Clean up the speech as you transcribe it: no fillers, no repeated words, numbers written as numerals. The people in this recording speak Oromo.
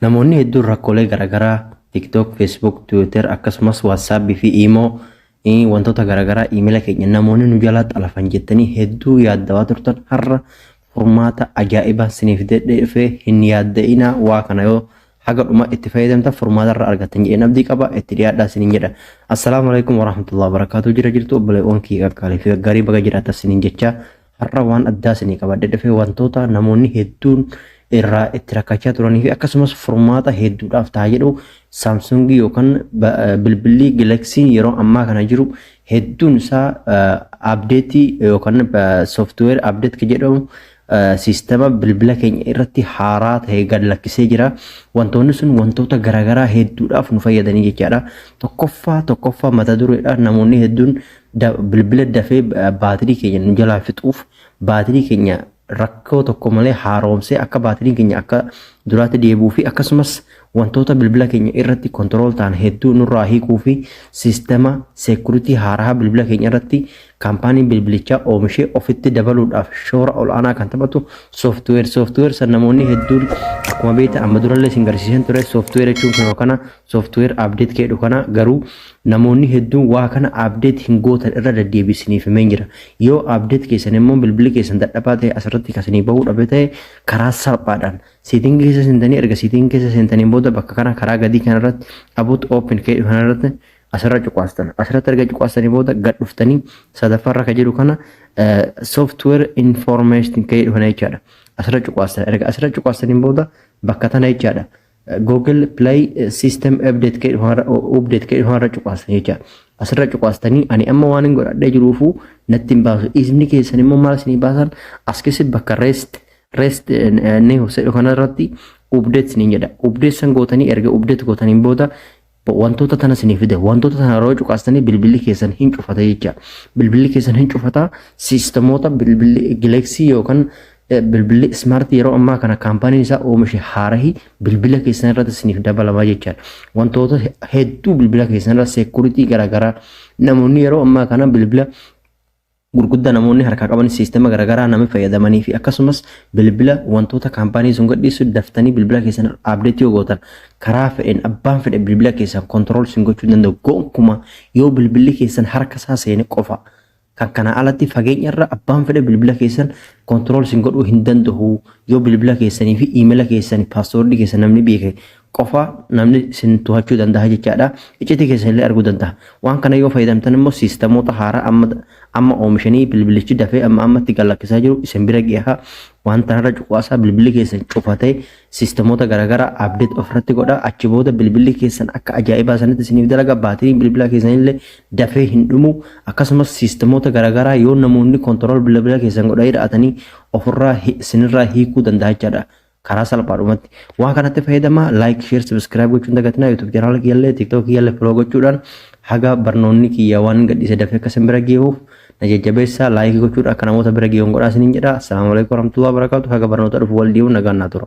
Namoonni hedduun rakkoolee garaagaraa TikTok, Facebook, Twitter akkasumas WhatsApp fi Imo wantoota garaagaraa emaila keenya namoonni nu jalaa xalafan jettanii hedduu yaaddawaa turtan har'a furmaata ajaa'ibaa isiniif dhufee hin yaadda'ina waa kana yoo haga dhuma itti fayyadamta furmaata irraa argattan jedheen abdii qaba itti dhiyaadhaa isiniin jedha. Assalaamu alaikum warahmatullahi wabarakatuh. Jira jirtu obboleewwan kiyya qaqqaalee fi gaggaarii baga jiraattan isiniin jecha har'a waan addaa isinii qabadhe dhufee wantoota namoonni hedduun irraa itti rakkachaa turanii fi akkasumas furmaata hedduudhaaf ta'a jedhu Samsung yookaan bilbilli Galaxy yeroo ammaa kana jiru hedduun isaa update yookaan software update ka jedhamu sistema bilbila keenya irratti haaraa ta'e gad lakkisee jira. Wantoonni sun wantoota garaagaraa hedduudhaaf nu fayyadanii jechaadha. Tokkoffaa mata dureedha. Namoonni hedduun bilbila dafee baatirii keenya nu jalaa fixuuf baatirii keenya rakkoo tokko malee haaromsee akka baatiriin keenya akka duraatti deebuu fi akkasumas wantoota bilbila keenya irratti kontirool ta'an hedduu nurraa hiikuu fi sistema seekuritii haaraa bilbila keenya irratti kaampaaniin bilbilichaa oomishee ofitti dabaluudhaaf shoora ol'aanaa kan taphatu sooftuweer san namoonni hedduun akkuma beektan amma durallee isin garsiisan ture sooftuweer jechuun kun kana sooftuweer abdeet jedhu kana garuu namoonni hedduun waa kana abdeet hin gootan irra deddeebisaniif himeen jira. Yoo abdeet keessan immoo bilbilli keessan dadhabaa ta'e asirratti kasanii bahuu dhabe ta'e karaa salphaadhaan siitiin keessa seentanii erga siitiin keessa seentanii booda bakka kana karaa gadii kanarratti about open jedhu kanarratti asirra cuqaastan asirratti erga cuqaastanii booda gad dhuftanii sadaffaarra ka jedhu kana software information jedhu kana jechaadha. Asirra cuqaastan erga asirra cuqaastanii booda bakka tana jechaadha. Google Play System Update jedhu kanarra cuqaastan jechaadha. Asirra cuqaastanii ani amma waan hin godhadhee jiruufu natti hin baasu. Isin keessan immoo maal isinii baasan as keessatti bakka rest ne hojjedhu kanarratti update niin jedha. Update san gootanii erga update gootaniin booda wantoota tana isinii fide wantoota tana yeroo cuqaastanii bilbilli keessan hin cufata jecha. Bilbilli keessan hin cufata sistemoota bilbilli Galaxy yookaan bilbilli smart yeroo ammaa kana kaampaaniin isaa oomishe haarahi bilbila keessan irratti isiniif dabalamaa jecha. Wantoota hedduu bilbila keessan irra security garaagaraa namoonni yeroo ammaa kana bilbila gurguddaa namoonni harkaa qaban sistema garaagaraa nama fayyadamanii fi akkasumas bilbila wantoota kaampaanii sun gadhiisu daftanii bilbila keessan update yoo gootan karaa fedhen abbaan fedhe bilbila keessan control sin gochuu danda'u gonkumaa yoo bilbilli keessan harka isaa seene qofa kan kana alatti fageenya irra abbaan fedhe bilbila keessan control sin godhuu hin danda'u yoo bilbila keessanii fi emaila keessanii password keessan namni beeke qofa namni sin to'achuu danda'a jechaadha. Iccitii keessan illee arguu danda'a. Waan kana yoo fayyadamtan immoo sistemoota haaraa amma oomishanii bilbilichi dafee ammatti galakkisaa jiru isin bira geessaa waan tanarra cuqaasaa bilbilli keessan cufatee sistemoota garaagaraa update ofirratti godha. Achi booda bilbilli keessan akka ajaa'ibaa sanitti isiniif dalaga baatiriin bilbila keessan illee dafee hin dhumu akkasumas sistemoota garaagaraa yoo namoonni kontirool bilbila keessan godhaa hidhatanii ofirraa isinirraa hiikuu danda'a jechaadha. Karaa salphaadhumatti waan kanatti fayyadamaa like share subscribe gochuun dagatinaa YouTube channel kiyyallee TikTok kiyyallee follow gochuudhaan haga barnoonni kiyya waan gadhiise dafee akka isin bira geessuuf na jajjabeessaa like gochuudhaan akka namoota bira geessuun godhaa isiniin jedha. Assalaamu alaikum warahmatullahi wabarakatuh. Haga barnoota dhufu wal deemuun nagaan naa tura.